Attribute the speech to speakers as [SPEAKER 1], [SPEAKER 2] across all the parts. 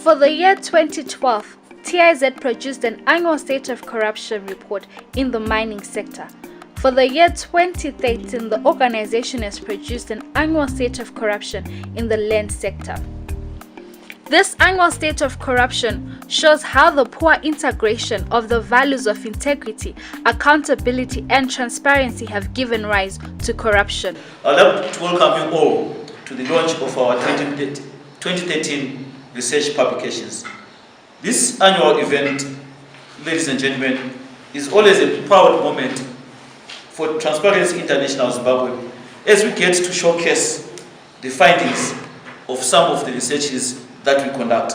[SPEAKER 1] For the year 2012, TIZ produced an annual State of Corruption report in the mining sector. For the year 2013, the organization has produced an annual State of Corruption in the land sector. This annual State of Corruption shows how the poor integration of the values of integrity, accountability, and transparency have given rise to corruption.
[SPEAKER 2] I'd like to welcome you all to the launch of our 2013 research publications. This annual event, ladies and gentlemen, is always a proud moment for Transparency International Zimbabwe as we get to showcase the findings of some of the researches that we conduct.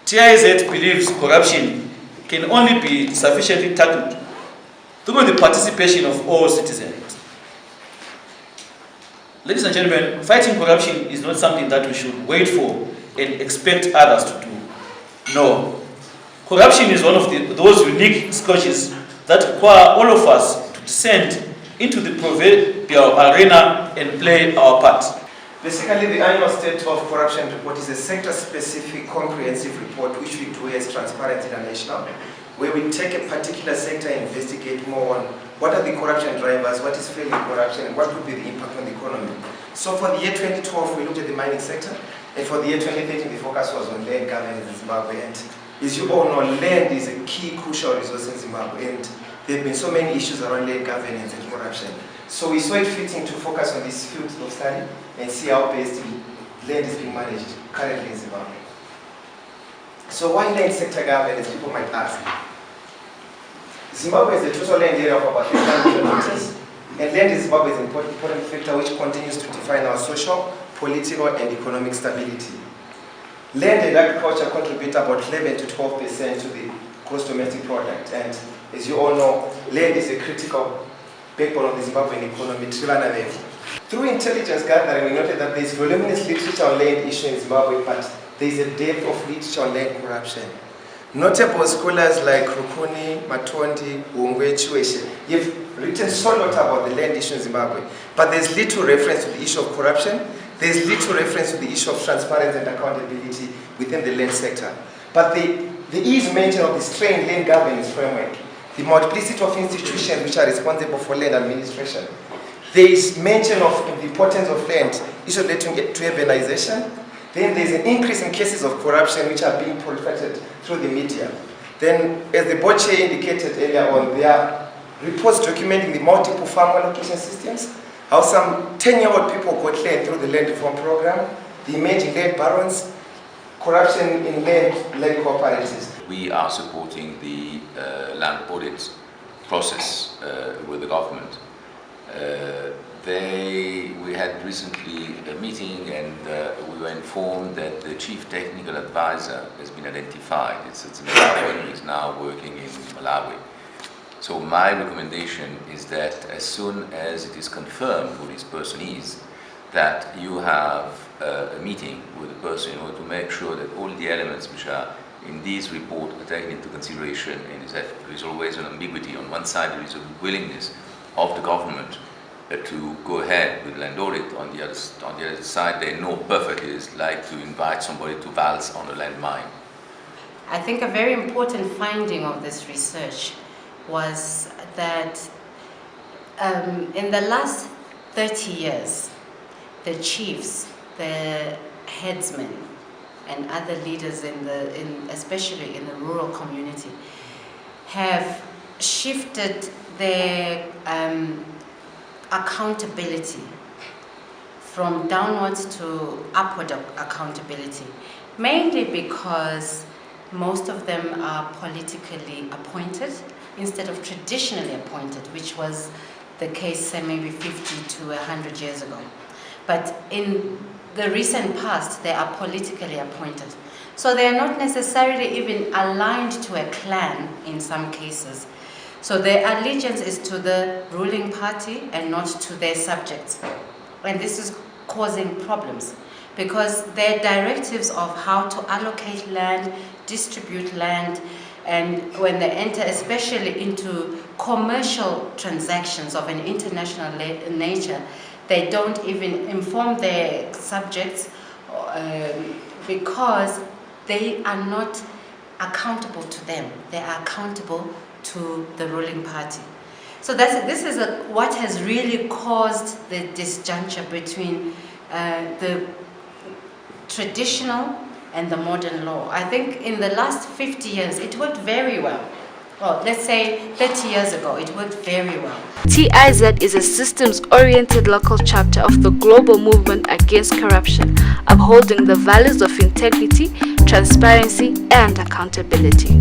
[SPEAKER 2] TIZ believes corruption can only be sufficiently tackled through the participation of all citizens. Ladies and gentlemen, fighting corruption is not something that we should wait for and expect others to do. No. Corruption is one of those unique scourges that require all of us to descend into the proverbial arena and play our part.
[SPEAKER 3] Basically, the annual State of Corruption report is a sector-specific comprehensive report which we do as Transparency International, where we take a particular sector and investigate more on what are the corruption drivers, what is failing corruption, and what could be the impact on the economy. So for the year 2012, we looked at the mining sector, and for the year 2013, the focus was on land governance in Zimbabwe. And as you all know, land is a key, crucial resource in Zimbabwe, and there have been so many issues around land governance and corruption. So we saw it fitting to focus on this field of study and see how best land is being managed currently in Zimbabwe. So why land sector governance, people might ask. Zimbabwe has a total land area of about 500 million hectares, and land in Zimbabwe is an important factor which continues to define our social, political, and economic stability. Land and agriculture contribute about 11 to 12% to the gross domestic product, and as you all know, land is a critical backbone of the Zimbabwean economy. Through intelligence gathering, we noted that there is voluminous literature on land issue in Zimbabwe, but there is a depth of literature on land corruption. Notable scholars like Rukuni, Matondi, Wongwe, Chiweshe have written so lot about the land issue in Zimbabwe, but there's little reference to the issue of corruption, there's little reference to the issue of transparency and accountability within the land sector. But there is mention of the strained land governance framework, the multiplicity of institutions which are responsible for land administration. There is mention of the importance of land issues relating to urbanization. Then there is an increase in cases of corruption which are being proliferated through the media. Then, as the board chair indicated earlier on, there are reports documenting the multiple farm allocation systems, how some 10-year-old people got land through the land reform program, the emerging land barons, corruption in land cooperatives.
[SPEAKER 4] We are supporting the land audit process with the government. We had recently a meeting, and we were informed that the chief technical advisor has been identified. It's in Malawi, he's now working in Malawi. So my recommendation is that as soon as it is confirmed who this person is, that you have a meeting with the person in order to make sure that all the elements which are in this report are taken into consideration, and is that there is always an ambiguity. On one side there is a willingness of the government to go ahead with land audit, on the other side they know perfectly it's like to invite somebody to valse on a landmine.
[SPEAKER 5] I think a very important finding of this research was that in the last 30 years, the chiefs, the headsmen, and other leaders especially in the rural community, have shifted their accountability from downwards to upward accountability, mainly because most of them are politically appointed instead of traditionally appointed, which was the case, say, maybe 50 to 100 years ago. But in the recent past, they are politically appointed. So they are not necessarily even aligned to a clan in some cases. So their allegiance is to the ruling party and not to their subjects. And this is causing problems because their directives of how to allocate land, distribute land, and when they enter especially into commercial transactions of an international nature, they don't even inform their subjects because they are not accountable to them. They are accountable to the ruling party. So this is what has really caused the disjuncture between the traditional and the modern law. I think in the last 50 years, it worked very well. Well, let's say 30 years ago, it worked very well.
[SPEAKER 1] TIZ is a systems-oriented local chapter of the global movement against corruption, upholding the values of integrity, transparency, and accountability.